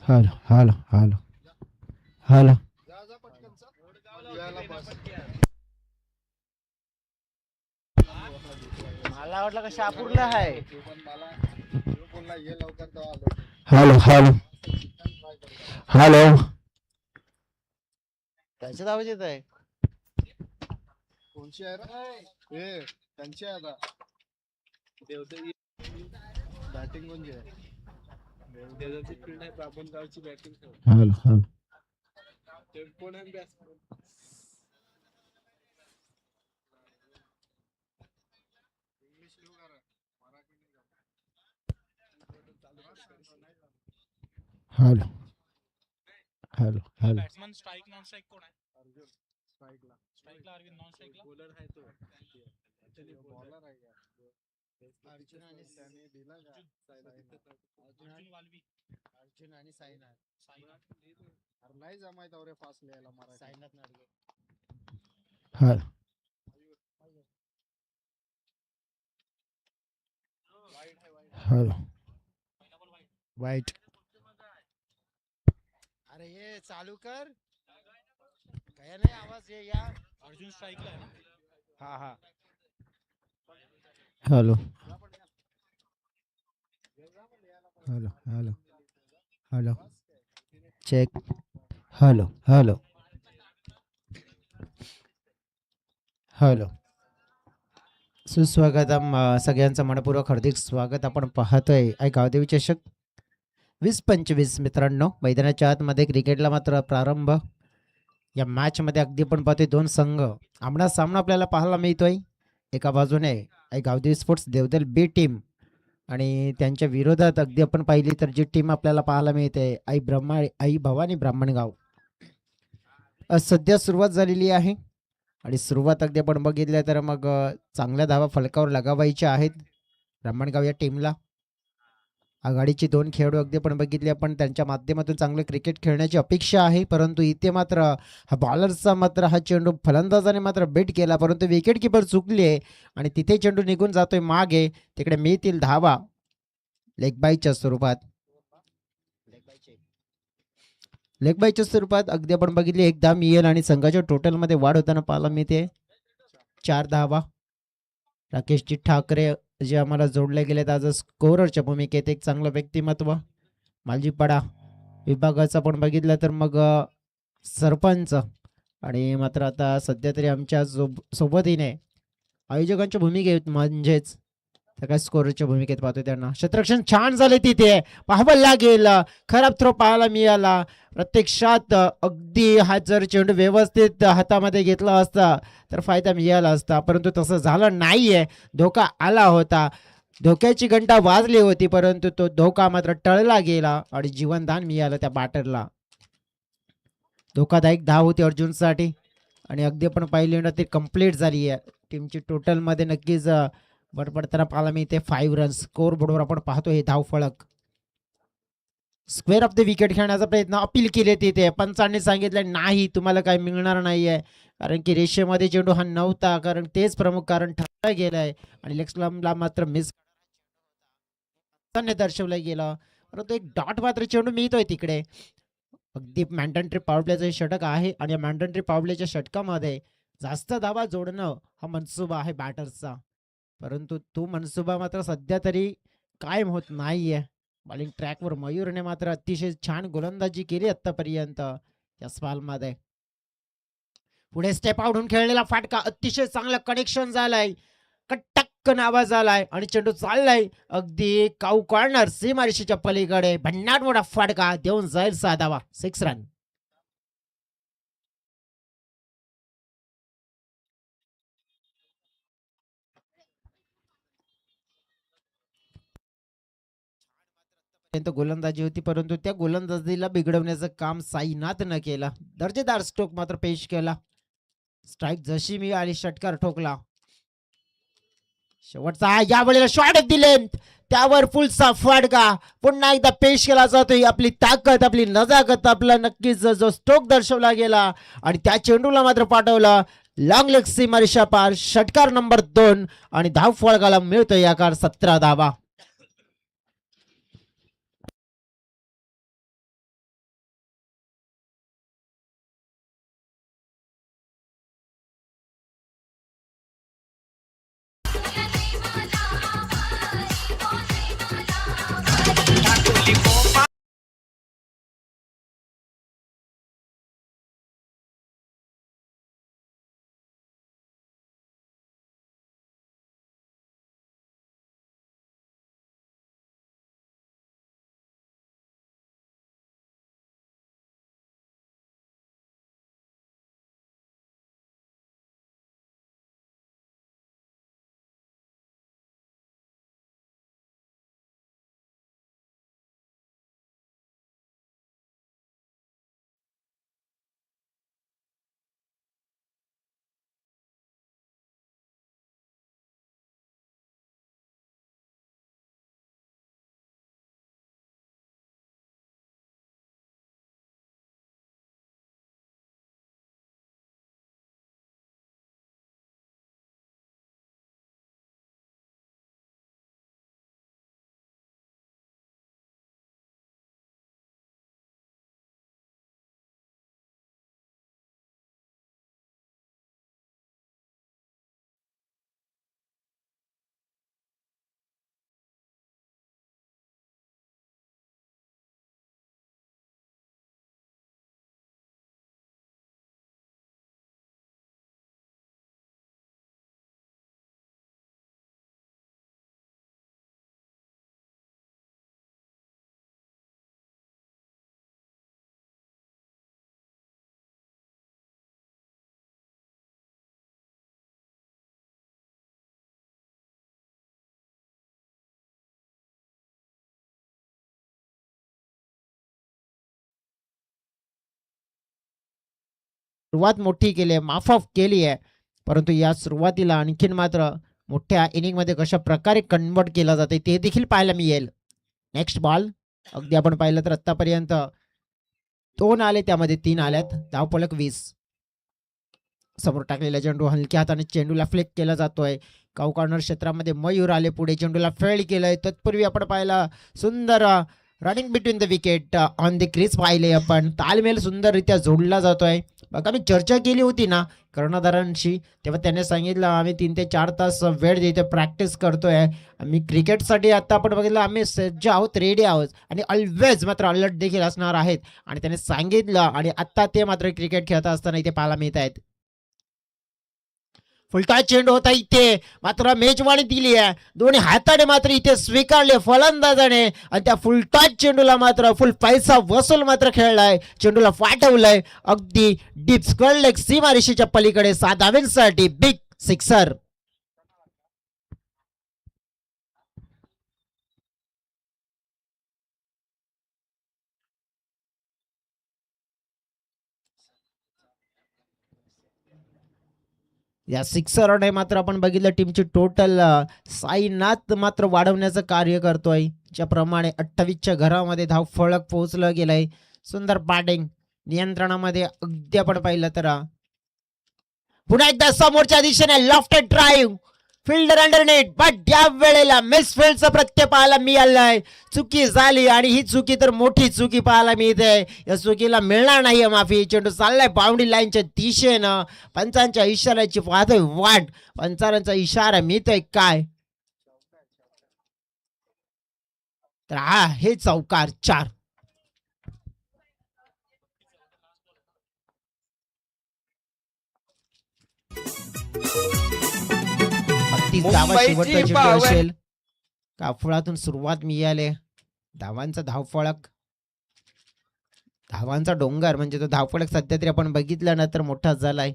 Hello hello hello hello. मला वाटलं का शहापूरला आहे. Hello hello hello. त्याच्यात आवाज येत आहे. कोणची आहे रे? ए त्यांची आहे आता. बॅटिंग कोणची आहे? देवदेवची फील्ड आहे, बाबनगावची बॅटिंग. Hello hello. ते कोण आहे बॅट्समन? इंग्लिश लिहू करा, Marathi hello hello hello. Batsman strike non strike कोण आहे? अर्जुन स्ट्राइकला. स्ट्राइकला अरविंद, नॉन स्ट्राइकला बॉलर आहे तो. बॉलर आहे का? अर्जुन आणि त्याने दिला का? अर्जुन वाल्वी. अर्जुन आणि साईनाथ. अरे नाही जमायत अरे फास्ट लिहायला मराठी. साईनाथ नाडगे. Hello hello. वाईट. अरे ये चालू कर. काय नाही आवाज ये या. अर्जुन स्ट्राइकला आहे ना? हा हा. Hello hello hello hello. Check. Hello hello hello. सुस्वागतम सगळ्यांचं मनपूर्वक हार्दिक स्वागत. आपण पाहतोय आई गावदेवी चषक 20-25 मित्रांनो. मैदानाच्या आतमध्ये क्रिकेटला मात्र प्रारंभ. या मॅच मध्ये अगदी पण पाहतोय दोन संघ आमना सामना आपल्याला पाहायला मिळतोय. एका बाजूने आई गावदेवी स्पोर्ट्स देवदल बी टीम आणि त्यांच्या विरोधात अगदी आपण पाहिली तर जी टीम आपल्याला पाहायला मिळते आई भवानी ब्राह्मणगाव. सध्या सुरुवात झालेली आहे आणि सुरुवात अगदी आपण बघितल्या तर मग चांगल्या धावा फलकावर लगावायच्या आहेत ब्राह्मणगाव या टीमला. आघाडीची दोन खेळाडू अगदी आपण बघितले, आपण त्यांच्या माध्यमातून चांगले क्रिकेट खेळण्याची अपेक्षा आहे. परंतु इथे मात्र हा बॉलरचा मात्र हा चेंडू फलंदाजाने मात्र बेट केला, परंतु विकेट किपर चुकली आहे आणि तिथे चेंडू निघून जातोय मागे. तिकडे मिळतील धावा लेग बायच्या स्वरूपात. लेग बायच्या स्वरूपात अगदी आपण बघितली एक धाव मिळेल आणि संघाच्या टोटलमध्ये वाढ होताना पाहायला मिळते 4 धावा. राकेशजी ठाकरे जे आम्हाला जोडले गेलेत आज स्कोररच्या भूमिकेत, एक चांगलं व्यक्तिमत्व. मालजीपाडा विभागाचं आपण बघितलं तर मग सरपंच आणि मात्र आता सध्या तरी आमच्या सोबतीने आयोजकांच्या भूमिकेत म्हणजेच त्या काय स्कोररच्या भूमिकेत पाहतोय त्यांना. क्षेत्ररक्षण छान झाले तिथे, पाहावं लागेल. खराब थ्रो पाहायला मिळाला. प्रत्यक्षात अगदी हा जर चेंडू व्यवस्थित हातामध्ये घेतला असता तर फायदा मिळाला असता, परंतु तसं झालं नाहीये. धोका आला होता, धोक्याची घंटा वाजली होती, परंतु तो धोका मात्र टळला गेला आणि जीवनदान मिळालं त्या बॅटरला. धोकादायक धाव होती अर्जुनसाठी आणि अगदी आपण पाहिली ना ती कंप्लीट झाली आहे. टीमची टोटल मध्ये नक्कीच वर पडताना पाहायला मिळते 5 रन्स. स्कोर बोर्डवर आपण पाहतो हे धाव फलक. स्क्वेअर ऑफ द विकेट खेळण्याचा प्रयत्न अपील केले तिथे, पंचांनी सांगितलं नाही तुम्हाला काही मिळणार नाहीये, कारण की रेषेमध्ये चेंडू हा नव्हता, कारण तेच प्रमुख कारण ठरलं गेलंय आणि लेग स्लम्पला मात्र मिस दर्शवलं गेलं. परंतु एक डॉट मात्र चेंडू मिळतोय तिकडे. अगदी मॅन्डेटरी पॉवर प्लेचं षटक आहे आणि या मॅन्डेटरी पॉवर प्लेच्या षटकामध्ये जास्त धावा जोडणं हा मनसुबा आहे बॅटर्सचा, परंतु तो मनसुबा मात्र सध्या तरी कायम होत नाहीये. बॉलिंग ट्रॅकवर मयूरने मात्र अतिशय छान गोलंदाजी केली आतापर्यंत या स्पालमध्ये. पुढे स्टेप आउटहून खेळलेला फाटका अतिशय चांगला कनेक्शन झालाय, कटक्कन आवाज आलाय आणि चेंडू चाललाय अगदी काऊ कॉर्नर सीमारेषेच्या पलीकडे. भन्नाट मोठा फाटका देऊन जाईल 6 धावा, 6 रन. गोलंदाजी होती, परंतु त्या गोलंदाजीला बिघडवण्याचं काम साईनाथ न केला. दर्जेदार स्ट्रोक मात्र पेश केला. स्ट्राईक जशी मी आली षटकार ठोकला. शेवटचा या वेळेला शॉट दिले, त्यावर फुलचा फटका पुन्हा एकदा पेश केला जातोय. आपली ताकद, आपली नजाकत, आपला नक्कीच जो स्ट्रोक दर्शवला गेला आणि त्या चेंडूला मात्र पाठवला लॉंग लेग सीमारेषा पार. षटकार नंबर 2 आणि धाव फळकाला मिळतोय याकार 17 धावा. सुरुवात मोठी केली आहे, माफाफ केली आहे, परंतु या सुरुवातीला आणखीन मात्र मोठ्या इनिंगमध्ये कशा प्रकारे कन्वर्ट केला जाते ते देखील पाहायला मिळेल. नेक्स्ट बॉल अगदी आपण पाहिलं तर आतापर्यंत 2 आले, त्यामध्ये 3 आल्यात. धावफलक 20. समोर टाकलेला चेंडू हलक्या हाताने चेंडूला फ्लिक केला जातोय. काऊ कॉर्नर क्षेत्रामध्ये मयूर आले पुढे, चेंडूला फेल्ड केलंय. तत्पूर्वी आपण पाहिलं सुंदर running between the wicket on the crease पाहिले आपण. तालमेल सुंदररित्या जोडला जातोय. बघा मी चर्चा केली होती ना कर्णधारांशी, तेव्हा त्याने सांगितलं आम्ही 3 ते 4 तास वेळ देतो, प्रॅक्टिस करतोय आम्ही क्रिकेटसाठी. आता आपण बघितलं आम्ही सज्ज आहोत, रेडी आहोत आणि ऑलवेज मात्र अलर्ट देखील असणार आहेत आणि त्याने सांगितलं. आणि आता ते मात्र क्रिकेट खेळत असताना इथे पाहायला मिळत आहेत. फुलटॉस चेंडू होता इथे, मात्र मेजवानी दिली आहे, दोन्ही हाताने मात्र इथे स्वीकारले फलंदाजाने आणि त्या फुलटॉस चेंडूला मात्र फुल पैसा वसूल मात्र खेळलाय. चेंडूला फाटवलंय अगदी डीप स्क्वेअर लेग सीमारेषेच्या पलीकडे 7 धावांसाठी बिग सिक्सर. या सिक्सरने मात्र आपण बघितलं टीमची टोटल साईनाथ मात्र वाढवण्याचं कार्य करतोय. ज्याप्रमाणे 28च्या घरामध्ये धाव फळक पोहोचलं गेलंय. सुंदर बॅटिंग नियंत्रणामध्ये अगदी आपण पाहिलं तर पुन्हा एकदा समोरच्या दिशेने लेफ्ट ड्राईव्ह फिल्डर अंडरनेट, बट या वेळेला मिस फील्डचं प्रत्यय पाहायला मिळालंय. चुकी झाली आणि ही चुकी तर मोठी चुकी पाहायला मिळते. या चुकीला मिळणार नाही माफी. चेंडू चाललाय बाउंड्री लाईनच्या दिशेनं. पंचांच्या इशाऱ्याची पाहतोय वाट, पंचांचा इशारा मिळतोय काय, तर हा हे चौकार 4. धावा शेवटचा चेंडू असेल. काफुळातून सुरुवात मिळाली. धावांचा धावफळक, धावांचा डोंगर म्हणजे तो धावफळक सध्या तरी आपण बघितलं ना तर मोठा झालाय.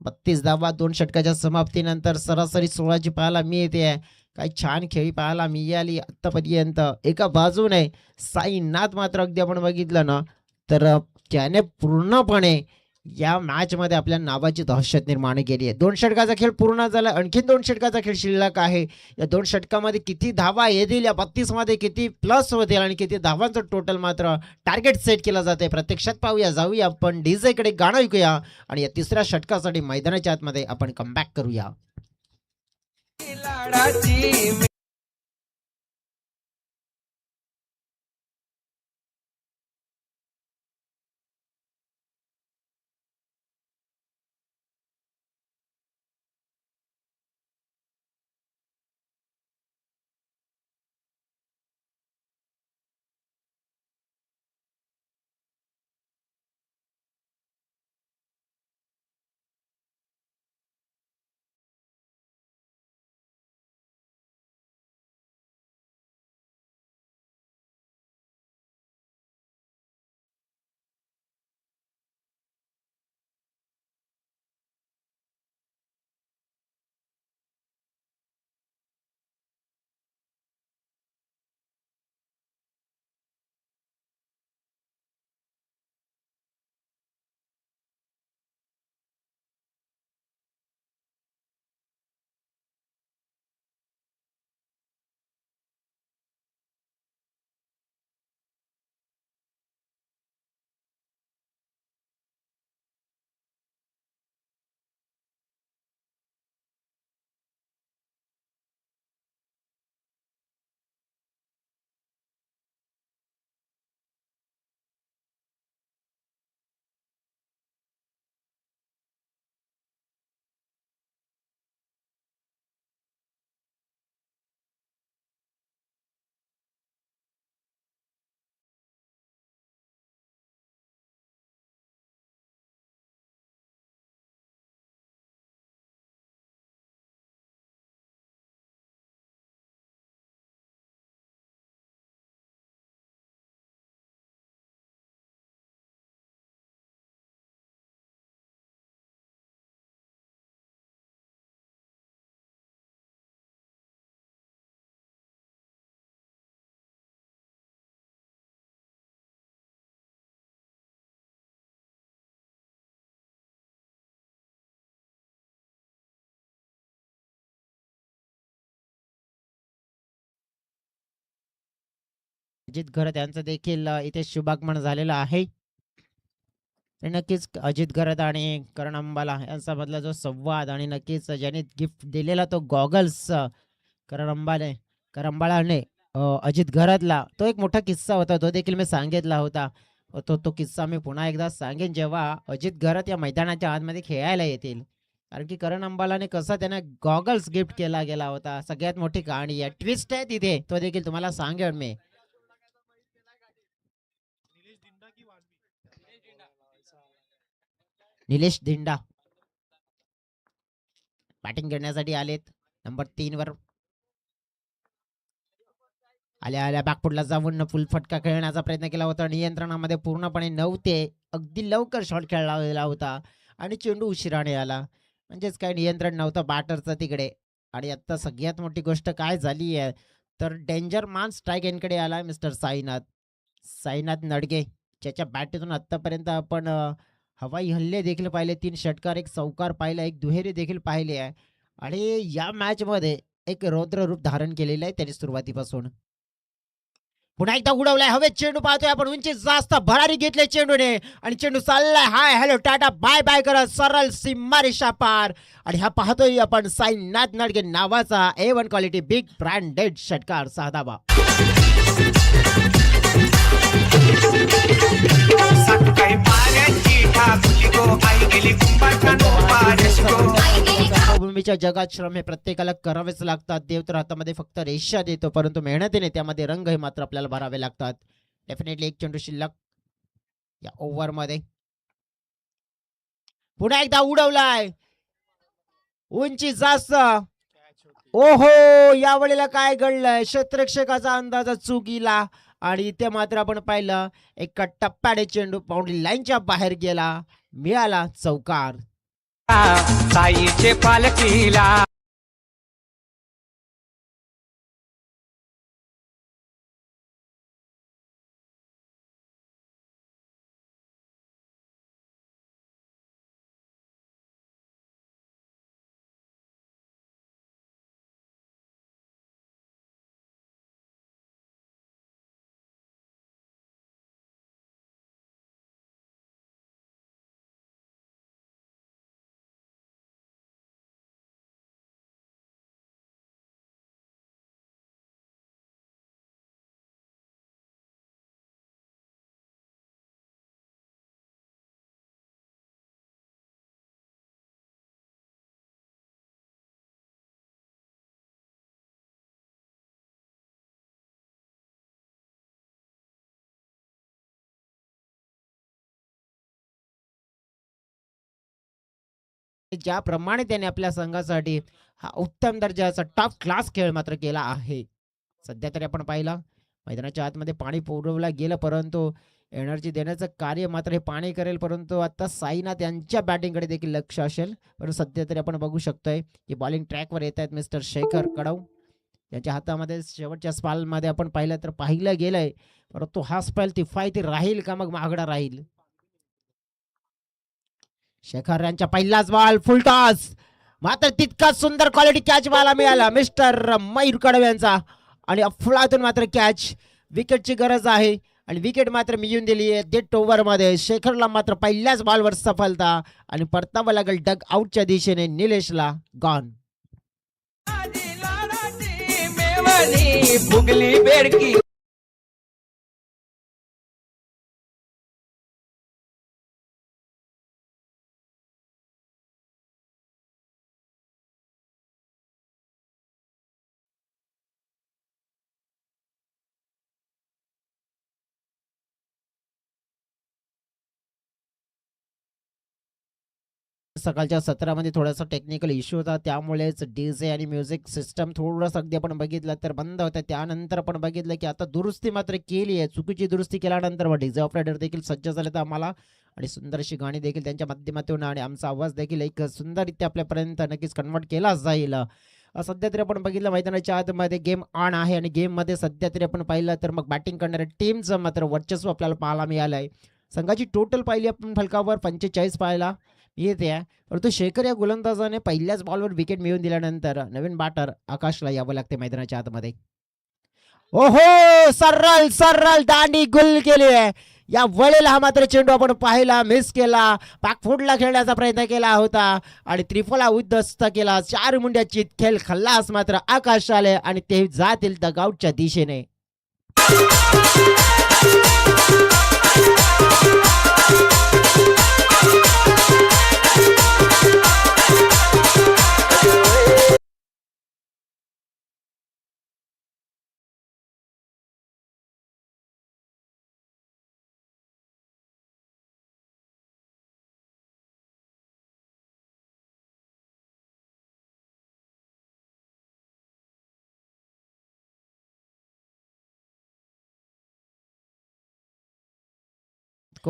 32 धावा 2 षटकाच्या समाप्तीनंतर सरासरी 16ची पाहायला मिळते. काही छान खेळी पाहायला मिळाली आतापर्यंत. एका बाजूने साईनाथ मात्र अगदी आपण बघितलं ना तर त्याने पूर्णपणे या मॅच मध्ये आपल्या नावाची दहशत निर्माण केली आहे. 2 षटकाचा खेळ पूर्ण झाला, आणखीन 2 षटकाचा खेळ शिल्लक आहे. या 2 षटकामध्ये किती धावा येतील, या 32 मध्ये किती प्लस होतील आणि किती धावांचं टोटल मात्र टार्गेट सेट केलं जाते प्रत्यक्षात पाहूया. जाऊया आपण डीजे कडे, गाणं ऐकूया आणि या 3ऱ्या षटकासाठी मैदानाच्या आतमध्ये आपण कमबॅक करूया. अजित घरत यांचं देखील इथे शुभागमन झालेलं आहे. आणि नक्कीच अजित घरत आणि करण अंबाला यांचा मधला जो संवाद आणि नक्कीच ज्याने गिफ्ट दिलेला तो गॉगल्स करण अंबाळाने अजित घरतला, तो एक मोठा किस्सा होता, तो देखील मी सांगितला होता. तो किस्सा मी पुन्हा एकदा सांगेन जेव्हा अजित घरत या मैदानाच्या आतमध्ये खेळायला येतील. कारण की करण अंबालाने कसा त्याने गॉगल्स गिफ्ट केला गेला होता, सगळ्यात मोठी कहाणी आहे, ट्विस्ट आहे तिथे, तो देखील तुम्हाला सांगेन मी. निलेश दिंडा की वाल्वी? निलेश दिंडा बॅटिंग करण्यासाठी आलेत. नंबर 3 वर आल्या आल्या बॅकफुटला जाऊन फुल फटका खेळण्याचा प्रयत्न केला होता. नियंत्रणामध्ये पूर्णपणे नव्हते, अगदी लवकर शॉट खेळला गेला होता आणि चेंडू उशिराने आला. म्हणजेच काय नियंत्रण नव्हतं बॅटरचं तिकडे. आणि आता सगळ्यात मोठी गोष्ट काय झाली आहे तर डेंजर मान स्ट्राईक एनकडे आला मिस्टर साईनाथ नडगे, ज्याच्या बॅटीतून आतापर्यंत आपण हवाई हल्ले देखील पाहिले, 3 षटकार, 1 चौकार पाहिला, 1 दुहेरी देखील पाहिले आहे. आणि या मॅच मध्ये एक रौद्र रूप धारण केलेलं आहे त्यांनी सुरुवातीपासून. पुन्हा एकदा उडवलाय हवेत चेंडू, पाहतोय आपण उंची जास्त भरारी घेतले चेंडूने आणि चेंडू चाललाय hi hello tata bye bye करत सरळ सीमारेषा पार. आणि हा पाहतोय आपण साईनाथ नडगे नावाचा A1 क्वालिटी बिग ब्रँडेड षटकार 6 धावा. भूमीच्या जगात श्रम हे प्रत्येकाला करावेच लागतात. देव तर हातामध्ये फक्त रेषा देतो, परंतु मेहनतीने त्यामध्ये रंग हे मात्र आपल्याला भरावे लागतात. डेफिनेटली एक चेंडू शिल्लक या ओव्हर मध्ये. पुन्हा एकदा उडवलाय उंची जास्त. ओहो, यावेळेला काय घडलंय, क्षेत्ररक्षकाचा अंदाज चुकीला आणि इथे मात्र आपण पाहिलं एका टप्प्याने चेंडू बाउंड्री लाईनच्या बाहेर गेला, मिळाला चौकार. साईचे पालखीला ज्याप्रमाणे त्याने आपल्या संघासाठी हा उत्तम दर्जाचा टॉप क्लास खेळ मात्र केला आहे. सध्या तरी आपण पाहिला मैदानाच्या आतमध्ये पाणी पुरवलं गेलं, परंतु एनर्जी देण्याचं कार्य मात्र हे पाणी करेल. परंतु आता साईनाथ यांच्या बॅटिंगकडे देखील लक्ष असेल. परंतु सध्या तरी आपण बघू शकतोय की बॉलिंग ट्रॅकवर येत आहेत मिस्टर शेखर कडव, यांच्या हातामध्ये शेवटच्या स्पालमध्ये आपण पाहिलं गेलंय, परंतु हा स्पेल किफायती राहील का, मग महागडा राहील. शेखर यांच्या पहिलाच बॉल फुल टॉस, मात्र तितकाच सुंदर क्वालिटी कॅच बॉल मिळाला मिस्टर मयूर कडव यांचा. आणि अफलातून मात्र कॅच, विकेटची गरज आहे आणि विकेट मात्र मिळून दिली आहे डेड ओव्हर मध्ये. शेखरला मात्र पहिल्याच बॉलवर सफलता आणि परतावं लागेल डग आउटच्या दिशेने निलेशला. गॉन फुगली बेडकी सकाळच्या सत्रामध्ये थोडासा टेक्निकल इश्यू होता, त्यामुळेच डीजे आणि म्युझिक सिस्टम थोडंसं अगदी आपण बघितलं तर बंद होतं. त्यानंतर आपण बघितलं की आता दुरुस्ती मात्र केली आहे. चुकीची दुरुस्ती केल्यानंतर डीजे ऑपरेटर देखील सज्ज झाले तर आम्हाला आणि सुंदर अशी गाणी देखील त्यांच्या माध्यमातून आणि आमचा आवाज देखील एक सुंदररित्या आपल्यापर्यंत नक्कीच कन्वर्ट केला जाईल. सध्या तरी आपण बघितलं मैदानाच्या आतमध्ये गेम ऑन आहे आणि गेममध्ये सध्या तरी आपण पाहिलं तर मग बॅटिंग करणाऱ्या टीमचं मात्र वर्चस्व आपल्याला पाहायला मिळालं आहे. संघाची टोटल पाहिली आपण फलकावर 45 पाहायला येते आहे. परंतु शेखर या गोलंदाजाने पहिल्याच बॉलवर विकेट मिळवून दिल्यानंतर नवीन बॅटर आकाशला यावं लागते मैदानाच्या आतमध्ये. ओहो सरळ सरळ दांडी गुल केली आहे. या वेळेला हा मात्र चेंडू आपण पाहिला, मिस केला, पाकफुटला खेळण्याचा प्रयत्न केला होता आणि त्रिफला उद्ध्वस्त केला. 4 मुंड्याची खेळ खल्लास मात्र आकाश आले आणि ते जातील डगआउटच्या दिशेने.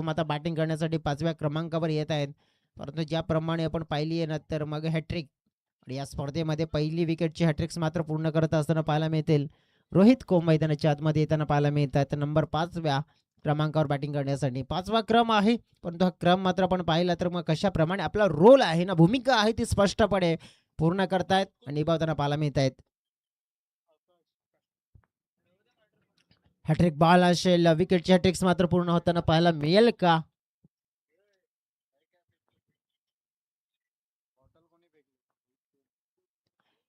आता बॅटिंग करण्यासाठी 5व्या क्रमांकावर येत आहेत. परंतु ज्याप्रमाणे आपण पाहिली आहे ना, तर मग हॅट्रिक आणि या स्पर्धेमध्ये पहिली विकेटची हॅट्रिक्स मात्र पूर्ण करत असताना पाहायला मिळतील. रोहित कोम मैदानाच्या आतमध्ये येताना पाहायला मिळतात. नंबर 5व्या क्रमांकावर बॅटिंग करण्यासाठी 5वा क्रम आहे. परंतु हा क्रम मात्र आपण पाहिला तर मग कशाप्रमाणे आपला रोल आहे ना, भूमिका आहे ती स्पष्टपणे पूर्ण करतायत आणि निभावताना पाहायला मिळत आहेत. हॅट्रिक बॉल असेल, विकेटची हॅट्रिक्स मात्र पूर्ण होताना पाहायला मिळेल का?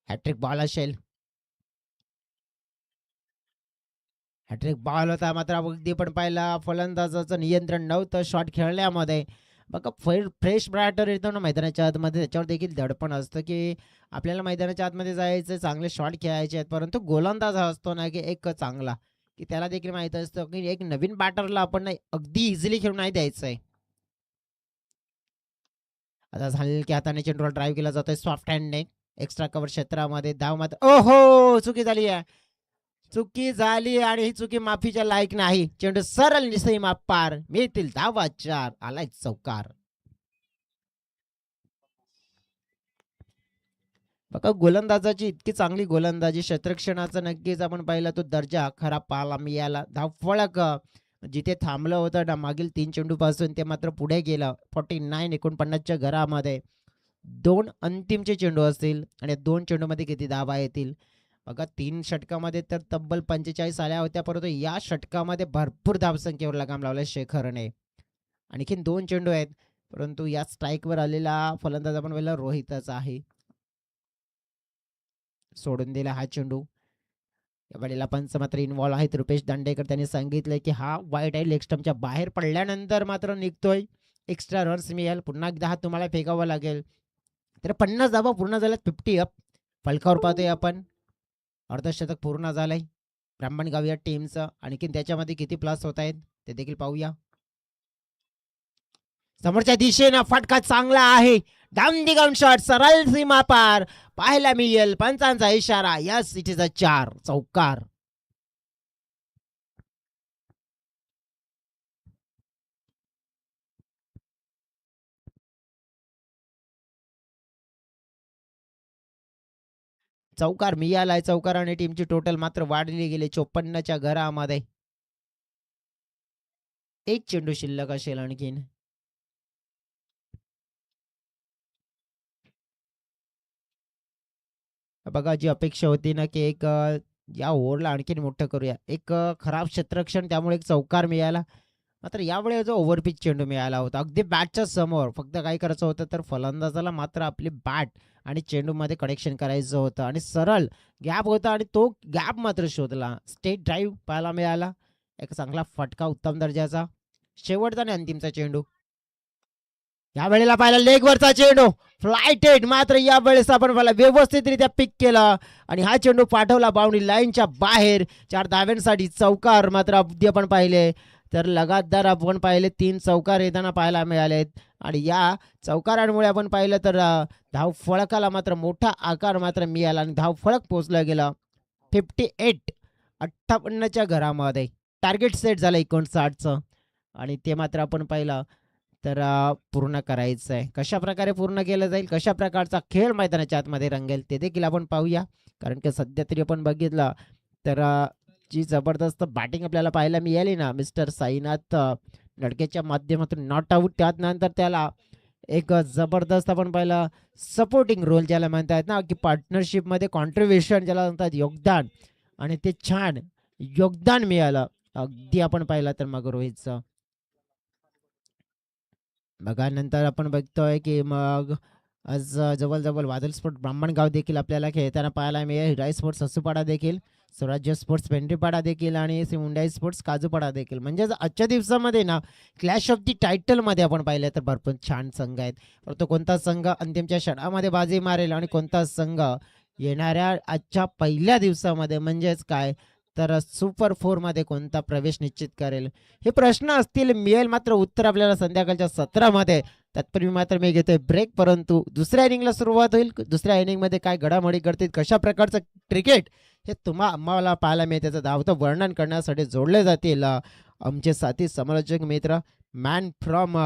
हॅट्रिक बॉल असेल, हॅट्रिक बॉल होता मात्र अगदी पण पाहिला फलंदाजाचं नियंत्रण नव्हतं शॉट खेळण्यामध्ये. बघा फ्रेश बॅटर येतो ना मैदानाच्या आतमध्ये, त्याच्यावर देखील दडपण असतं की आपल्याला मैदानाच्या आतमध्ये जायचं, चांगले शॉट खेळायचे आहेत. परंतु गोलंदाज हा असतो ना की एक चांगला, की त्याला देखील माहित असतं की एक नवीन बॅटरला आपण नाही अगदी इझिली खेळून नाही द्यायचंय. आता झालेलं की हाताने चेंडूला ड्राईव्ह केला जातोय सॉफ्ट हँडने एक्स्ट्रा कव्हर क्षेत्रामध्ये. धाव मात्र ओहो चुकी झाली आहे, चुकी झाली आणि ही चुकी माफीच्या लायक नाही. चेंडू सरळ सीमा पार, मिळतील धावा 4, आलाय चौकार. बघा गोलंदाजाची इतकी चांगली गोलंदाजी, क्षेत्ररक्षणाचा नक्कीच आपण पाहिला तो दर्जा खराब पाहायला मिळाला. धावफलक जिथे थांबलं होतं ना मागील 3 चेंडू पासून ते मात्र पुढे गेलं. 49-49च्या घरामध्ये 2 अंतिमचे चेंडू असतील आणि 2 चेंडूमध्ये किती धावा येतील बघा. 3 षटकामध्ये तर तब्बल 45 आल्या होत्या, परंतु या षटकामध्ये भरपूर धावसंख्येवर लगाम लावलाय शेखरने. आणखीन 2 चेंडू आहेत, परंतु या स्ट्राईकवर आलेला फलंदाज आपण पहिला रोहितच आहे. सोडून दिला हा चेंडू. या वेळेला पंच मात्र इन्व्हॉल्व आहेत. रुपेश दांडेकर त्यांनी सांगितलंय की हा वाईट आहे, लेग स्टंपच्या बाहेर पडल्यानंतर मात्र निघतोय, एक्स्ट्रा रन्स मिळेल, पुन्हा एकदा हा तुम्हाला फेकावा लागेल. तर 50 धावा पूर्ण झाल्यात, 50 अप. फलकावर पाहतोय आपण अर्धशतक पूर्ण झालंय ब्राह्मणगाव या टीमचं. आणखीन त्याच्यामध्ये किती प्लस होत आहेत ते देखील पाहूया. समोरच्या दिशेनं फटका चांगला आहे, डाऊन दी ग्राउंड शॉट, सरळ सीमा पार पाहायला मिळेल. पंचांचा इशारा, या सिटीचा 4, चौकार. चौकार मिळालाय, चौकार आणि टीमची टोटल मात्र वाढली गेली 54च्या घरामध्ये. एक चेंडू शिल्लक असेल आणखीन. बघा जी अपेक्षा होती ना की एक या ओव्हरला आणखीन मोठं करूया, एक खराब क्षेत्ररक्षण, त्यामुळे एक चौकार मिळाला. मात्र यावेळी जो ओव्हरपिच चेंडू मिळाला होता अगदी बॅटच्या समोर, फक्त काय करायचं होतं तर फलंदाजाला मात्र आपली बॅट आणि चेंडूमध्ये कनेक्शन करायचं होतं आणि सरळ गॅप होता आणि तो गॅप मात्र शोधला. स्टेट ड्राईव्ह पाहायला मिळाला, एक चांगला फटका उत्तम दर्जाचा. शेवटचा आणि अंतिमचा चेंडू या वेळेला पाहिला, लेगवरचा चेंडू फ्लायटेड, मात्र या वेळेस आपण मला व्यवस्थितरित्या पिक केला आणि हा चेंडू पाठवला बाउंड्री लाईनच्या बाहेर. 4 धाव्यांसाठी चौकार मात्र अगदी आपण पाहिले तर लगातार आपण पाहिले 3 चौकार येताना पाहायला मिळालेत आणि या चौकारांमुळे आपण पाहिलं तर धाव फळकाला मात्र मोठा आकार मात्र मिळाला आणि धाव फळक पोहोचला गेला 58-58च्या घरामध्ये. टार्गेट सेट झालं 59चं आणि ते मात्र आपण पाहिलं तर पूर्ण करायचं आहे. कशा प्रकारे पूर्ण केलं जाईल, कशा प्रकारचा खेळ मैदानाच्या आतमध्ये रंगेल ते देखील आपण पाहूया. कारण की सध्या तरी आपण बघितलं तर जी जबरदस्त बॅटिंग आपल्याला पाहायला मिळाली ना मिस्टर साईनाथ लडकेच्या माध्यमातून नॉट आऊट, त्यानंतर त्याला एक जबरदस्त आपण पाहिलं सपोर्टिंग रोल ज्याला म्हणतात ना की पार्टनरशिपमध्ये कॉन्ट्रीब्युशन ज्याला म्हणतात योगदान, आणि ते छान योगदान मिळालं. अगदी आपण पाहिलं तर मग रोहितचं बघा, नंतर आपण बघतोय की मग आज जवळ वादल स्पोर्ट ब्राह्मणगाव देखील आपल्याला खेळताना पाहायला मिळेल. हिराई स्पोर्ट्स असुपाडा देखील, स्वराज्य स्पोर्ट्स पेंढरीपाडा देखील आणि हुंडाई स्पोर्ट्स काजूपाडा देखील. म्हणजेच आजच्या दिवसामध्ये ना क्लॅश ऑफ दी टायटलमध्ये आपण पाहिलं तर भरपूर छान संघ आहेत. परंतु कोणता संघ अंतिमच्या षणामध्ये बाजी मारेल आणि कोणता संघ येणाऱ्या आजच्या पहिल्या दिवसामध्ये म्हणजेच काय तर सुपर फोरमध्ये कोणता प्रवेश निश्चित करेल, हे प्रश्न असतील. मिळेल मात्र उत्तर आपल्याला संध्याकाळच्या सत्रामध्ये. तत्पूर्वी मात्र मी घेतोय ब्रेक. परंतु दुसऱ्या इनिंगला सुरुवात होईल. दुसऱ्या इनिंगमध्ये काय घडामोडी घडतील, कशा प्रकारचं क्रिकेट हे आम्हाला पाहायला मिळेल, त्याचं धावतं वर्णन करण्यासाठी जोडले जातील आमचे साथी समालोचक मित्र मॅन फ्रॉम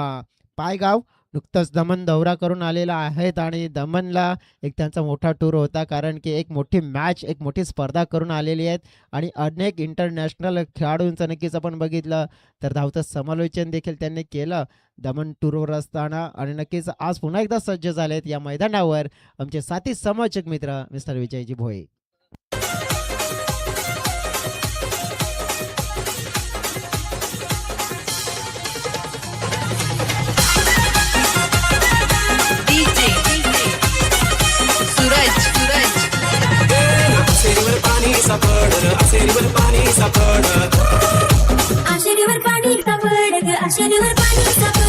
पायगाव. नुकतंच दमन दौरा करून आलेला आहेत आणि दमनला एक त्यांचा मोठा टूर होता, कारण की एक मोठी मॅच, एक मोठी स्पर्धा करून आलेली आहेत आणि अनेक इंटरनॅशनल खेळाडूंचं नक्कीच आपण बघितलं तर धावतं समालोचन देखील त्यांनी केलं दमन टूरवर असताना. आणि नक्कीच आज पुन्हा एकदा सज्ज झालेत या मैदानावर आमचे साथी समालोचक मित्र मिस्टर विजयजी भोये. आशेरीवर पाणी सापड ग, आशेरीवर पाणी सापड.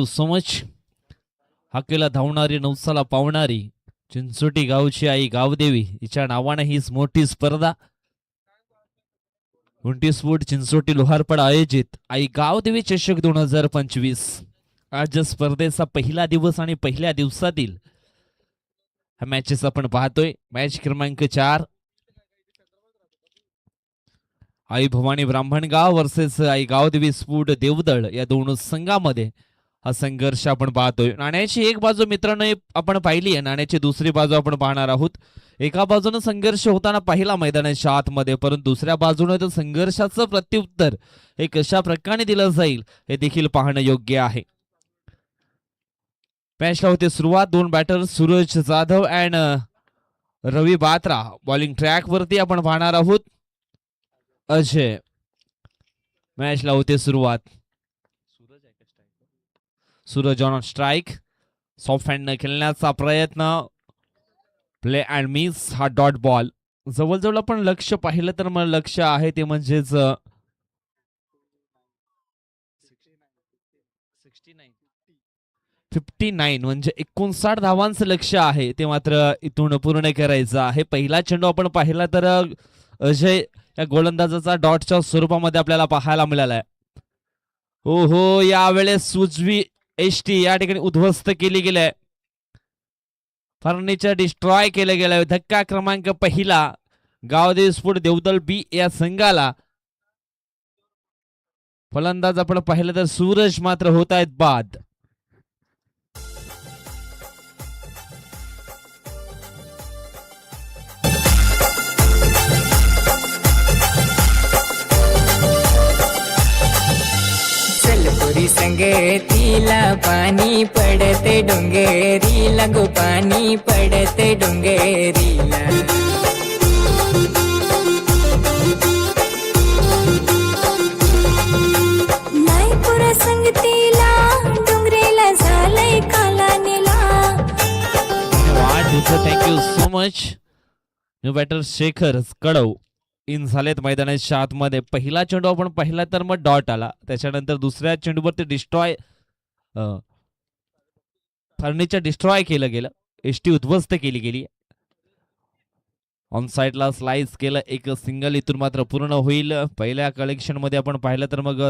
So much. हाकेला धावणारी नवसाला पावणारी चिंचोटी गावची आई गावदेवी हिच्या नावाने ही मोठी स्पर्धा उंटी स्पोर्ट चिंचोटी लोहारपाडा आयोजित आई गावदेवी चषक 2025. आज स्पर्धेचा पहिला दिवस आणि पहिल्या दिवसातील हा मॅचेस आपण पाहतोय. मॅच क्रमांक 4 आई भवानी ब्राह्मणगाव वर्सेस आई गावदेवी स्पोर्ट देवदळ या दोन संघामध्ये हा संघर्ष आपण पाहतोय. नाण्याची एक बाजू मित्रांनो आपण पाहिली आहे, नाण्याची दुसरी बाजू आपण पाहणार आहोत. एका बाजूने संघर्ष होताना पाहिला मैदानाच्या आतमध्ये, परंतु दुसऱ्या बाजूने तर संघर्षाचं प्रत्युत्तर हे कशा प्रकारे दिलं जाईल हे देखील पाहणं योग्य आहे. मॅचला होते सुरुवात. दोन batter Suraj Jadhav and Ravi Batra bowling track वरती आपण पाहणार आहोत. अजय मॅचला होते सुरुवात. Suraj on strike. सॉफ्ट हँडनं खेळण्याचा प्रयत्न. प्ले अँड मिस हा डॉट बॉल. जवळजवळ आपण लक्ष पाहिलं तर मला लक्ष आहे ते म्हणजेच 59 म्हणजे 59 धावांचं लक्ष आहे ते मात्र इथून पूर्ण करायचं आहे. पहिला चेंडू आपण पाहिला तर अजय या गोलंदाजाचा डॉटच्या स्वरूपामध्ये आपल्याला पाहायला मिळाला आहे. हो हो, यावेळेस उजवी एसटी या ठिकाणी उद्ध्वस्त केली गेली. फर्निचर डिस्ट्रॉय केलं गेलं. धक्का क्रमांक पहिला गावदेवी स्पोर्ट देवदळ बी या संघाला. फलंदाज आपण पाहिलं तर सूरज मात्र होत आहेत बाद. संगतीला पाणी पडते डोंगरीला गो पाणी पडते डोंगरीला नाही पुरा संगतीला डोंगरेला झालंय कालानेला thank you so much. New batter Shekhar Kadav in झालेत मैदानाच्या आतमध्ये. पहिला चेंडू आपण पाहिला तर मग डॉट आला, त्याच्यानंतर दुसऱ्या चेंडूवर ते डिस्ट्रॉय फर्निचर डिस्ट्रॉय केलं गेलं, एसटी उद्ध्वस्त केली गेली. ऑन साइडला स्लाइस केलं, एक सिंगल इथून मात्र पूर्ण होईल. पहिल्या कलेक्शन मध्ये आपण पाहिलं तर मग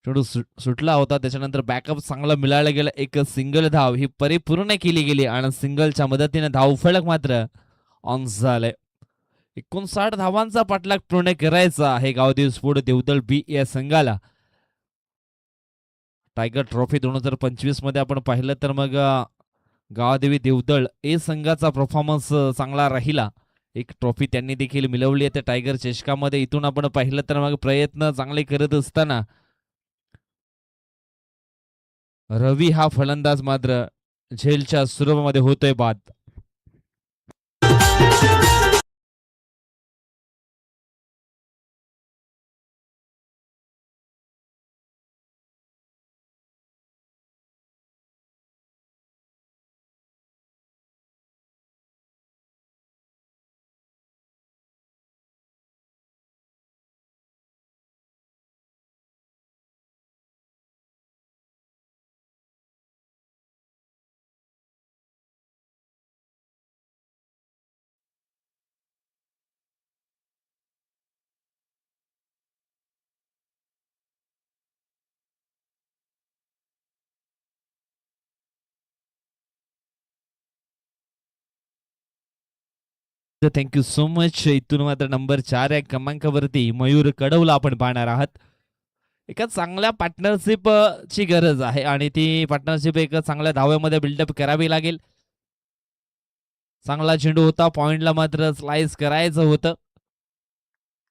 चेंडू सुटला होता, त्याच्यानंतर बॅकअप चांगला मिळायला गेला. एक सिंगल धाव ही परिपूर्ण केली गेली आणि सिंगलच्या मदतीने धाव फलक मात्र ऑन झाले. 59 धावांचा पाठलाग पूर्ण करायचा आहे गावदेवी स्पोर्ट देवदळ बी या संघाला. टायगर ट्रॉफी 2025 मध्ये आपण पाहिलं तर मग गावदेवी देवदळ ए संघाचा परफॉर्मन्स चांगला राहिला. एक ट्रॉफी त्यांनी देखील मिळवली आहे त्या टायगर चषकामध्ये. इथून आपण पाहिलं तर मग प्रयत्न चांगले करत असताना रवी हा फलंदाज मात्र झेलच्या सुरुवातीमध्ये होतोय बाद. Thank you so much. इथून मात्र नंबर 4 या क्रमांकावरती मयूर कडवला आपण पाहणार आहात. एका चांगल्या पार्टनरशिप ची गरज आहे आणि ती पार्टनरशिप एक चांगल्या धाव्यामध्ये बिल्डअप करावी लागेल. चांगला चेंडू होता, पॉइंटला मात्र स्लाइस करायचं होतं.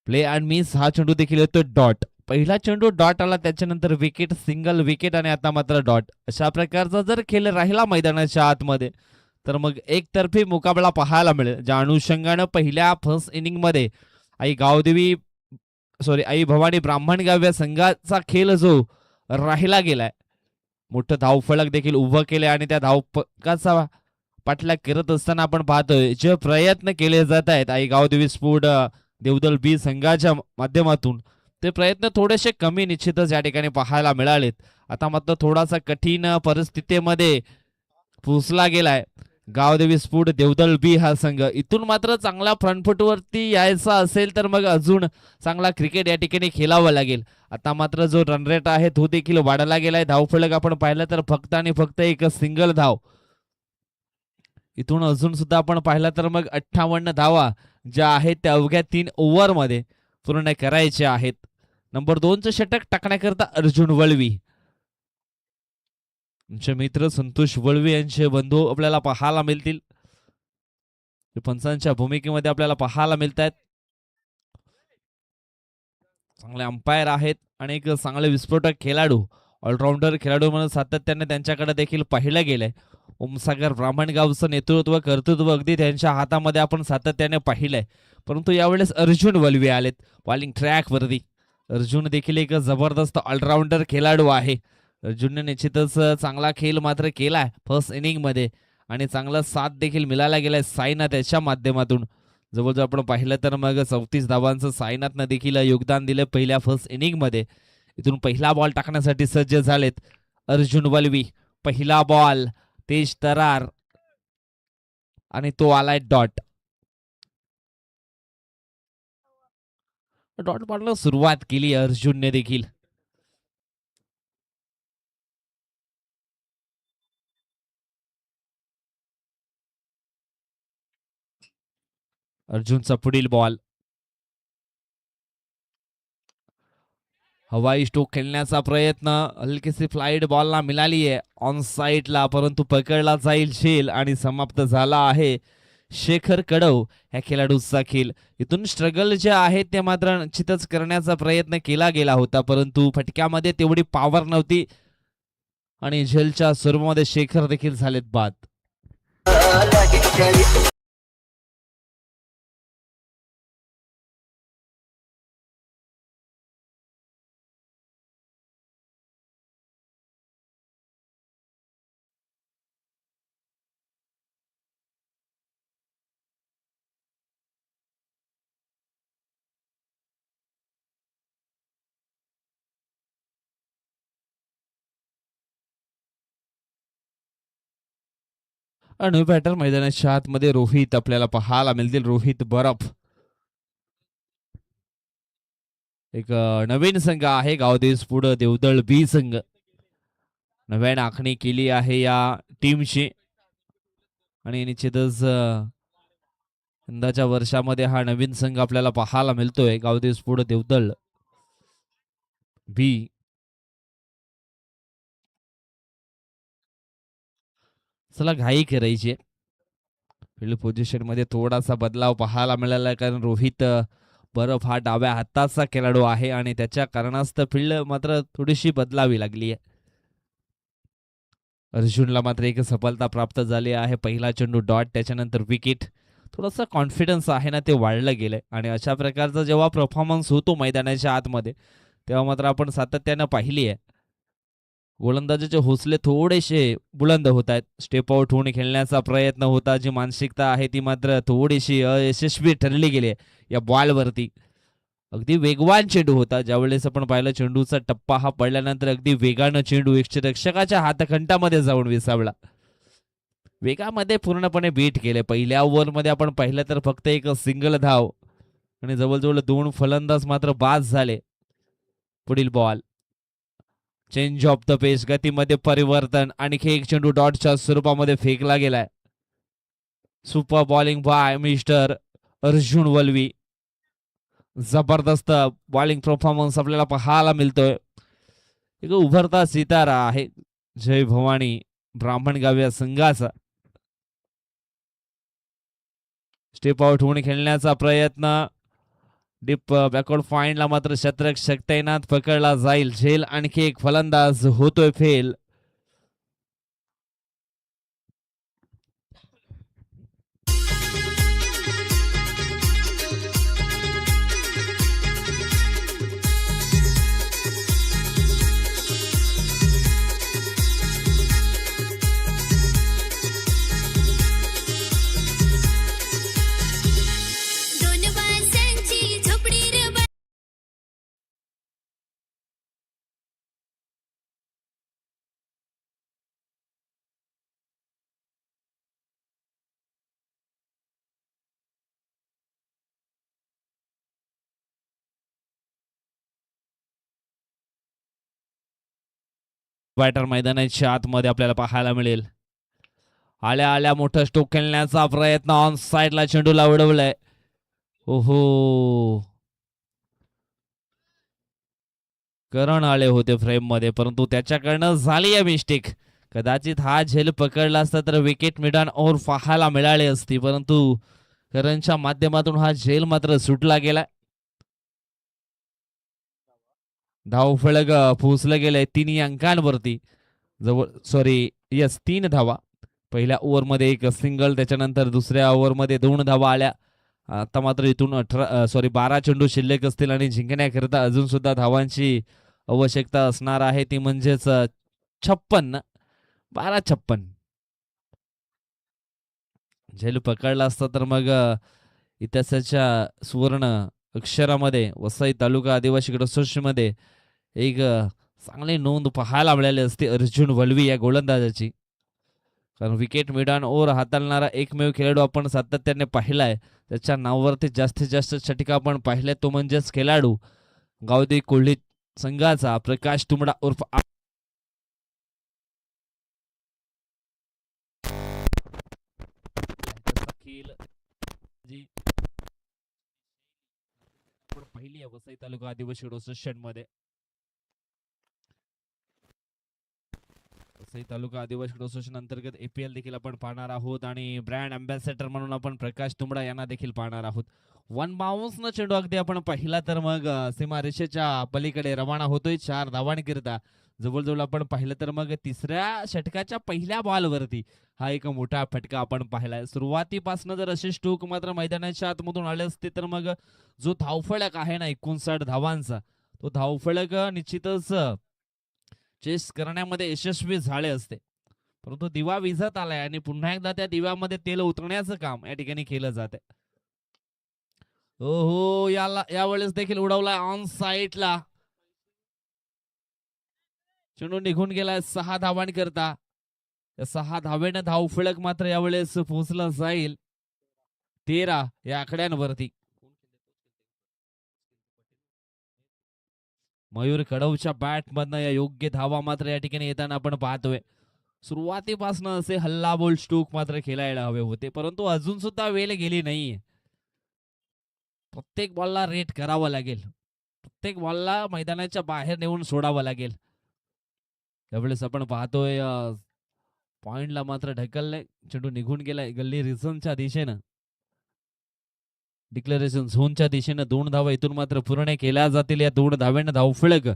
प्ले अँड मिस हा चेंडू देखील येतो डॉट. पहिला चेंडू डॉट आला, त्याच्यानंतर विकेट, सिंगल विकेट आणि आता मात्र डॉट. अशा प्रकारचा जर खेळ राहिला मैदानाच्या आतमध्ये तर मग एकतर्फी मुकाबला पाहायला मिळेल. ज्या अनुषंगानं पहिल्या फर्स्ट इनिंग मध्ये आई भवानी ब्राह्मणगाव या संघाचा खेळ जो राहिला गेलाय, मोठं धावफलक देखील उभं केलंय आणि त्या धावफलकाचा पाठलाग करत असताना आपण पाहतोय जे प्रयत्न केले जात आहेत आई गावदेवी स्पोर्ट देवदळ बी संघाच्या माध्यमातून, ते प्रयत्न थोडेसे कमी निश्चितच या ठिकाणी पाहायला मिळालेत. आता मात्र थोडासा कठीण परिस्थितीमध्ये पोचला गेलाय गावदेवी स्पोर्ट देवदळ बी हा संघ. इथून मात्र चांगल्या फ्रंटफुटवरती यायचा असेल तर मग अजून चांगला क्रिकेट या ठिकाणी खेळावं लागेल. आता मात्र जो रन रेट आहे तो देखील वाढला गेलाय. धावफलक आपण पाहिलं तर फक्त आणि फक्त एक सिंगल धाव. इथून अजून सुद्धा आपण पाहिलं तर मग 58 धावा ज्या आहेत त्या अवघ्या 3 ओव्हरमध्ये पूर्ण करायच्या आहेत. नंबर 2चं षटक टाकण्याकरता अर्जुन वळवी, आमचे मित्र संतोष वळवी यांचे बंधू आपल्याला पाहायला मिळतील. पंचांच्या भूमिकेमध्ये आपल्याला पाहायला मिळत आहेत. चांगले अंपायर आहेत आणि एक चांगले विस्फोटक खेळाडू, ऑलराऊंडर खेळाडू म्हणून सातत्याने त्यांच्याकडे देखील पाहिलं गेलंय. ओमसागर ब्राह्मणगावचं नेतृत्व, कर्तृत्व अगदी त्यांच्या हातामध्ये आपण सातत्याने पाहिलंय. परंतु यावेळेस अर्जुन वळवी आलेत बॉलिंग ट्रॅक वरती. अर्जुन देखील एक जबरदस्त ऑलराऊंडर खेळाडू आहे. अर्जुनने निश्चितच चांगला खेळ मात्र केलाय फर्स्ट इनिंग मध्ये आणि चांगला साथ देखील मिळायला गेलाय साईनाथ याच्या माध्यमातून. जवळजवळ आपण पाहिलं तर मग 34 धावांचं साईनाथनं देखील योगदान दिलं पहिल्या फर्स्ट इनिंग मध्ये. इथून पहिला बॉल टाकण्यासाठी सज्ज झालेत अर्जुन वळवी. पहिला बॉल, तेज तरार आणि तो आलाय डॉट. डॉट मारण्याला सुरुवात केली अर्जुनने देखील. अर्जुनचा पुढील बॉल, हवाई स्ट्रोक खेळण्याचा प्रयत्न, हलकीशी फ्लाईट बॉलला मिळाली आहे ऑन साईडला, परंतु पकडला जाईल झेल आणि समाप्त झाला आहे शेखर कडव ह्या खेळाडूचा खेळ. इथून स्ट्रगल जे आहे ते मात्र निश्चितच करण्याचा प्रयत्न केला गेला होता, परंतु फटक्यामध्ये तेवढी पॉवर नव्हती आणि झेलच्या स्वरूपामध्ये शेखर देखील झालेत बाद. आणि बॅटर मैदानाच्या आतमध्ये रोहित आपल्याला पाहायला मिळतील. रोहित बरफ एक नवीन संघ आहे गावदेवी स्फूड देवदळ बी संघ. नव्याने आखणी केली आहे या टीमची आणि निश्चितच यंदाच्या वर्षामध्ये हा नवीन संघ आपल्याला पाहायला मिळतोय गावदेवी स्फूड देवदळ बी. चला घाई करायची. फील्ड पोझिशन मध्ये थोडासा बदलाव पाहायला मिळाला आहे, कारण रोहित बरफ हा डाव्या हाताचा खेळाडू आहे आणि त्याच्या कारणास्तव फील्ड मात्र थोडीशी बदलावी लागली आहे. अर्जुनला मात्र एक सफलता प्राप्त झाली आहे. पहिला चेंडू डॉट, त्याच्यानंतर विकेट. थोडासा कॉन्फिडन्स आहे ना ते वाढलं गेलंय आणि अशा प्रकारचा जेव्हा परफॉर्मन्स होतो मैदानाच्या आतमध्ये तेव्हा मात्र आपण सातत्यानं पाहिली आहे गोलंदाजाचे हौसले थोडेसे बुलंद होत आहेत. स्टेप आउट होऊन खेळण्याचा प्रयत्न होता, जी मानसिकता आहे ती मात्र थोडीशी अयशस्वी ठरली गेली या बॉलवरती. अगदी वेगवान चेंडू होता. ज्यावेळेस आपण पाहिलं चेंडूचा टप्पा हा पडल्यानंतर अगदी वेगानं चेंडू रक्षकाच्या हातखंडामध्ये जाऊन विसावला. वेगामध्ये पूर्णपणे बीट केले. पहिल्या ओव्हरमध्ये आपण पाहिलं तर फक्त एक सिंगल धाव आणि जवळजवळ 2 फलंदाज मात्र बाद झाले. पुढील ball, change of the pace, गतीमध्ये परिवर्तन. आणखी एक चेंडू डॉटच्या स्वरूपामध्ये फेकला गेलाय. Super bowling by mister Arjun Valvi. जबरदस्त बॉलिंग परफॉर्मन्स आपल्याला पाहायला मिळतोय. एक उभरता सितारा आहे जय भवानी ब्राह्मणगाव या संघाचा. स्टेप आउट होऊन खेळण्याचा प्रयत्न, डीप बॅकवर्ड फाइंडला मात्र शतरक्षक तैनात पकडला जाईल. झेल, आणखी एक फलंदाज होतोय फेल. दोन माणसांची झोपडी रे बॅटर मैदानाच्या आतमध्ये आपल्याला पाहायला मिळेल. आल्या आल्या मोठं स्टोक खेळण्याचा प्रयत्न, ऑन साइडला चेंडूला उडवलाय. ओहो, करण आले होते फ्रेम मध्ये, परंतु त्याच्याकडनं झाली आहे मिस्टेक. कदाचित हा झेल पकडला असता तर विकेट मिडॉन ओव्हर पाहायला मिळाली असती, परंतु करणच्या माध्यमातून हा झेल मात्र सुटला गेला. धाव फलक पोहोचलं गेलंय 3 अंकांवरती. जवळ 3 धावा. पहिल्या ओव्हरमध्ये एक सिंगल, त्याच्यानंतर दुसऱ्या ओव्हरमध्ये 2 धावा आल्या. आता मात्र इथून 12 चेंडू शिल्लक असतील आणि जिंकण्याकरिता अजून सुद्धा धावांची आवश्यकता असणार आहे, ती म्हणजेच 56. 12-56. झेल पकडला असता तर मग इतिहासाच्या सुवर्ण अक्षरामध्ये वसई तालुका आदिवासी मध्ये एक चांगली नोंद पाहायला मिळाली असते अर्जुन वल्वी या गोलंदाजाची. कारण विकेट मिडॉन ओव्हर हाताळणारा एकमेव खेळाडू आपण सातत्याने पाहिलाय. त्याच्या नावावरती जास्तीत जास्त षटका आपण पाहिले, तो म्हणजेच खेळाडू गावदेवी कोल्हे संघाचा प्रकाश तुंबडा उर्फ पहिली आहे वसई तालुका आदिवासी असोसिएशन मध्ये. वसई तालुका आदिवासी क्रिकेट असोसिएशन अंतर्गत APL देखील आपण पाहणार आहोत आणि ब्रँड अँबॅसेडर म्हणून आपण प्रकाश तुंबडा यांना देखील पाहणार आहोत. वन बाउन्स न चेंडू अगदी आपण पाहिला तर मग सीमारेषेच्या पलीकडे रवाना होतोय 4 धावांकरिता. जवळजवळ आपण पाहिलं तर मग तिसऱ्या षटकाच्या पहिल्या बॉलवरती हा एक मोठा फटका आपण पाहिलाय. सुरुवातीपासून जर असे स्ट्रोक मात्र मैदानाच्या आतमधून आले असते तर मग जो धावफलक आहे ना 59 धावांचा, तो धावफलक निश्चितच चेस करण्यामध्ये यशस्वी झाले असते. परंतु दिवा विझत आलाय आणि पुन्हा एकदा त्या दिव्यामध्ये तेल उतरण्याचं काम या ठिकाणी केलं जात आहे. हो यावेळेस देखील उडवलाय ऑन साईडला. चेंडू निघून गेलाय 6 धावांकरता. या 6 धावेनं धावफलक मात्र यावेळेस पोहोचला जाईल 13 या आकड्यांवरती. मयूर कडवच्या बॅट मधनं या योग्य धावा मात्र या ठिकाणी येताना आपण पाहतोय. सुरुवातीपासून असे हल्लाबोल स्ट्रोक मात्र खेळायला हवे होते, परंतु अजून सुद्धा वेळ गेली नाहीये. प्रत्येक बॉलला रेट करावं लागेल, प्रत्येक बॉलला मैदानाच्या बाहेर नेऊन सोडावं लागेल. त्यावेळेस आपण पाहतोय पॉइंटला मात्र ढकललंय, चेंडू निघून गेलाय गल्ली रिझनच्या दिशेनं. डिक्लेरेशन झोनच्या दिशेनं 2 धावा इथून मात्र पूर्ण केल्या जातील. या 2 धाव्यानं धावफलक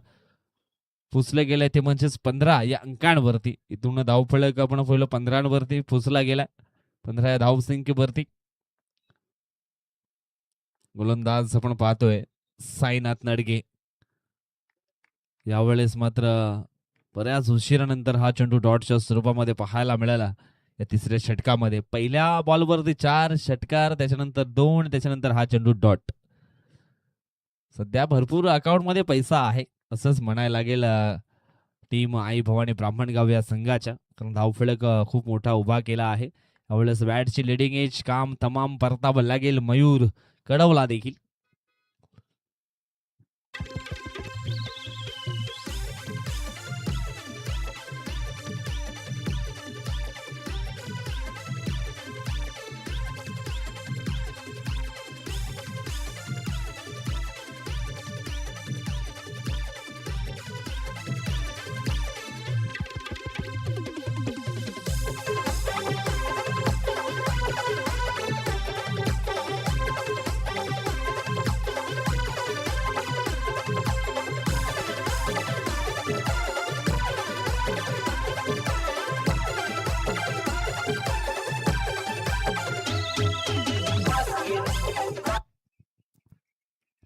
पुसले गेले ते म्हणजेच 15 या अंकांवरती. इथून धावफलक आपण पहिलं 15 पुसला गेलाय 15 या धावसंख्येवरती. गोलंदाज आपण पाहतोय साईनाथ नडगे. यावेळेस मात्र बऱ्याच उशिरानंतर हा चेंडू डॉटच्या स्वरूपामध्ये पाहायला मिळाला. या तिसऱ्या षटकामध्ये पहिल्या बॉलवरती 4 षटकार, त्याच्यानंतर 2, त्याच्यानंतर हा चेंडू डॉट. सध्या भरपूर अकाउंट मध्ये पैसा आहे असंच म्हणायला लागेल टीम आई भवानी ब्राह्मणगाव या संघाच्या, कारण धावफलक खूप मोठा उभा केला आहे. यावेळेस बॅटची लिडिंग एज काम तमाम परतावं लागेल मयूर कडवला देखील.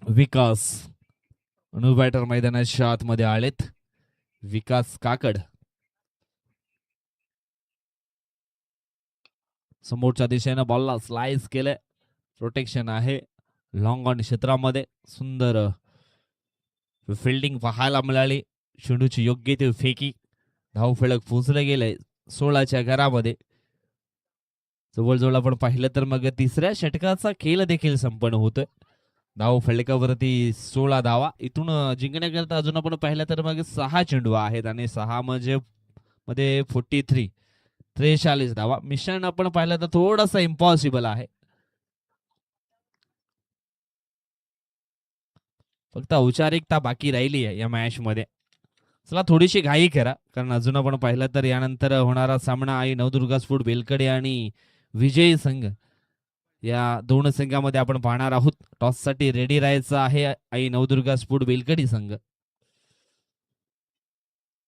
विकास अनु बॅटर मैदानाच्या आतमध्ये आलेत. विकास काकड समोरच्या दिशेनं बॉलला स्लाइस केलंय. प्रोटेक्शन आहे लॉंग ऑन क्षेत्रामध्ये. सुंदर फिल्डिंग पाहायला मिळाली. चेंडूची योग्य ते फेकी. धावफलक पोचले गेले 16च्या घरामध्ये. जवळजवळ आपण पाहिलं तर मग तिसऱ्या षटकाचा खेळ देखील संपन्न होतोय. धाव फलकावरती 16 धावा. इथून जिंकण्याकरता अजून आपण पाहिलं तर मग 6 चेंडू आहेत आणि 6 म्हणजे मध्ये 43 धावा. मिशन आपण पाहिलं तर थोडासा इम्पॉसिबल आहे. फक्त औपचारिकता बाकी राहिली आहे या मॅच मध्ये. चला थोडीशी घाई करा, कारण अजून आपण पाहिलं तर यानंतर होणारा सामना आई नवदुर्गा स्पोर्ट बेलकडे आणि विजयी संघ या 2 संघामध्ये आपण पाहणार आहोत. टॉस साठी रेडी राहायचं आहे आई नवदुर्गा स्पोर्ट बेलकडी संघ.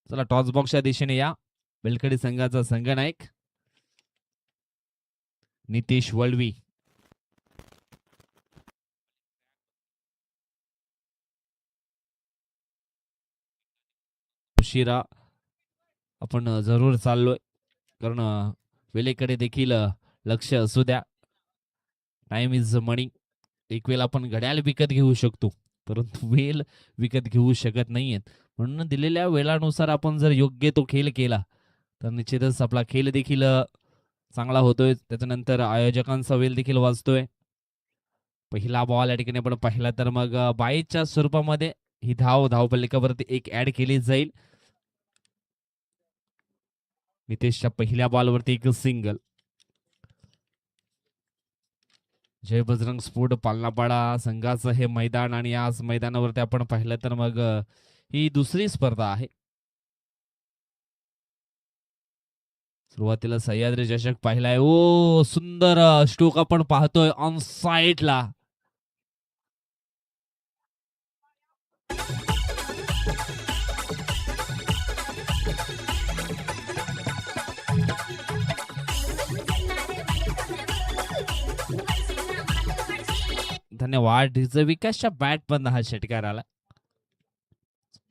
चला टॉस बॉक्सच्या दिशेने या. बेलकडी संघाचा संघनायक नितेश वळवी. उशिरा आपण जरूर चाललोय, कारण वेळेकडे देखील लक्ष असू द्या. टाइम इज मनी. एक वेळ आपण घड्याळ विकत घेऊ शकतो, परंतु वेळ विकत घेऊ शकत नाहीयेत. म्हणून दिलेल्या वेळानुसार आपण जर योग्य तो खेळ केला तर निश्चितच आपला खेळ देखील चांगला होतोय. त्याच्यानंतर आयोजकांचा वेळ देखील वाचतोय. पहिला बॉल या ठिकाणी आपण पाहिला तर मग 22च्या स्वरूपामध्ये ही धावफलकावरती एक ऍड केली जाईल. नितेशच्या पहिल्या बॉलवरती एक सिंगल. जय बजरंग स्पोर्ट पालनापाडा संघाचं हे मैदान आणि याच मैदानावरती आपण पाहिलं तर मग ही दुसरी स्पर्धा आहे. सुरुवातीला सह्याद्री चषक पाहिलाय. ओ सुंदर स्ट्रोक आपण पाहतोय ऑन साईडला. धन्यवाद. विकासच्या बॅट मधनं हा षटकार आला.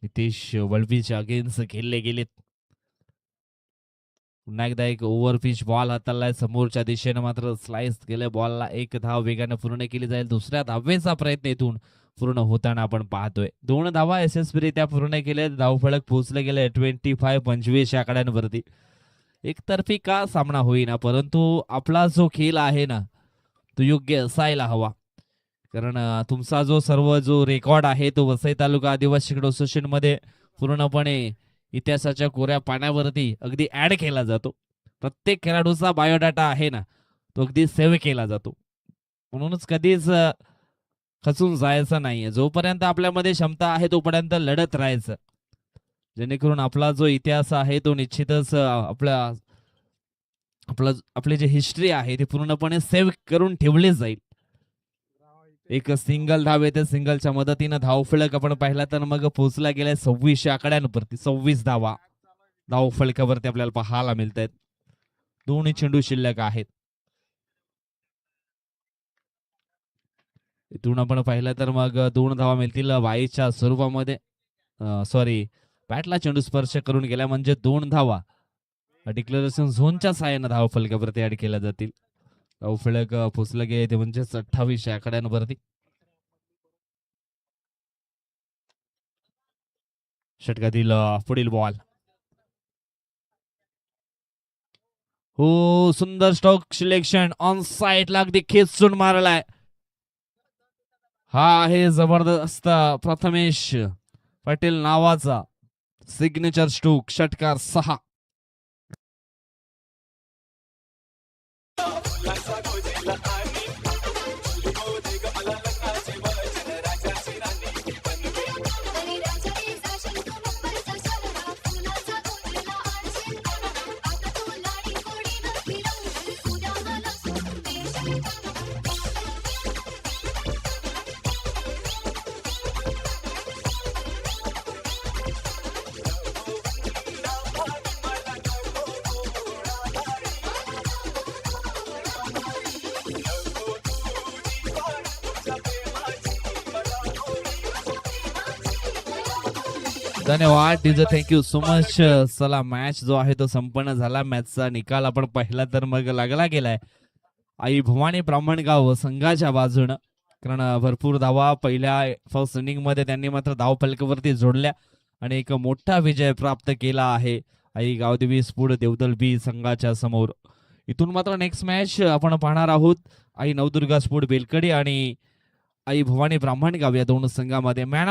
नितेश वळवीच्या अगेन्स्ट खेळले गेलेत. पुन्हा एकदा एक ओव्हर पिच बॉल हाताळलाय समोरच्या दिशेने, मात्र स्लाइस केलं बॉलला. एक धाव वेगाने पूर्ण केली जाईल. दुसऱ्या धावेचा प्रयत्न इथून पूर्ण होताना आपण पाहतोय. 2 धावा यशस्वीरित्या पूर्ण केले. धावफलक पोहोचले गेले 25 आकड्यांवरती. एकतर्फी का सामना होईना, परंतु आपला जो खेळ आहे ना तो योग्य असायला हवा. कारण तुमचा जो रेकॉर्ड आहे तो वसई तालुका आदिवासी क्रिकेट असोसिएशन मध्ये पूर्णपणे इतिहासाच्या कोऱ्या पाण्यावरती अगदी ऍड केला जातो. प्रत्येक खेळाडूचा बायोडाटा आहे ना तो अगदी सेव्ह केला जातो. म्हणूनच कधीच खचून जायचं नाहीये. जोपर्यंत आपल्यामध्ये क्षमता आहे तोपर्यंत लढत राहायचं, जेणेकरून आपला जो इतिहास आहे तो निश्चितच आपली जी हिस्ट्री आहे ती पूर्णपणे सेव्ह करून ठेवली जाईल. एक सिंगल धाव येते. सिंगलच्या मदतीनं धावफलक आपण पाहिला तर मग पोहोचला गेलाय 26 आकड्यांवरती. 26 धावा धावफलकावरती आपल्याला पाहायला मिळत आहेत. 2 चेंडू शिल्लक आहेत. इथून आपण पाहिलं तर मग 2 धावा मिळतील वाईच्या स्वरूपामध्ये. बॅटला चेंडू स्पर्श करून गेला म्हणजे 2 धावा डिक्लेरेशन झोनच्या साहाय्याने धावफलकावरती ऍड केल्या जातील. धावफलक पोचलं गेले ते म्हणजे 28 आकड्यांवरती. षटकातील पुढील बॉल. हो सुंदर स्ट्रोक सिलेक्शन ऑन साईडला अगदी खेचून मारलाय. हा आहे जबरदस्त प्रथमेश पाटील नावाचा सिग्नेचर स्ट्रोक. षटकार 6. धन्यवाद टीजर, थँक्यू सो मच. चला मॅच जो आहे तो संपन्न झाला. मॅचचा निकाल आपण पाहिला तर मग लागला गेलाय आई भवानी ब्राह्मणगाव संघाच्या बाजूनं. कारण भरपूर धावा पहिल्या फर्स्ट इनिंग मध्ये त्यांनी मात्र धाव फलकावरती जोडल्या आणि एक मोठा विजय प्राप्त केला आहे आई गावदेवी स्फूड देवदल बी संघाच्या समोर. इथून मात्र नेक्स्ट मॅच आपण पाहणार आहोत आई नवदुर्गा स्फूड बेलकडी आणि आई भवानी ब्राह्मणगाव या 2 संघामध्ये. मॅन